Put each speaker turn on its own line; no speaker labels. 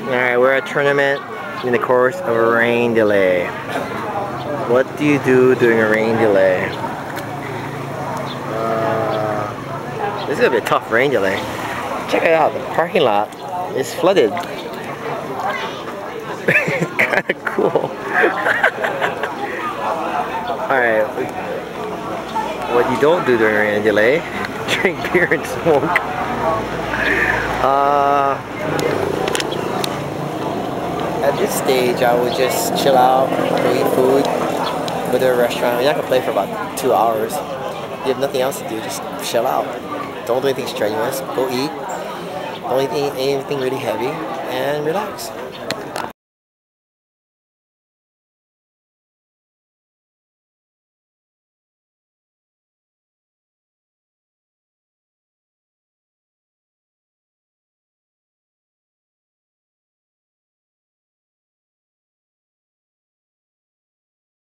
Alright, we're at a tournament in the course of a rain delay. What do you do during a rain delay? This is gonna be a tough rain delay. Check it out, the parking lot is flooded. It's kinda cool. Alright, what you don't do during a rain delay, drink beer and smoke. At this stage, I would just chill out, go eat food, go to a restaurant. You're not gonna play for about 2 hours. You have nothing else to do, just chill out. Don't do anything strenuous. Go eat. Don't eat anything really heavy, and relax.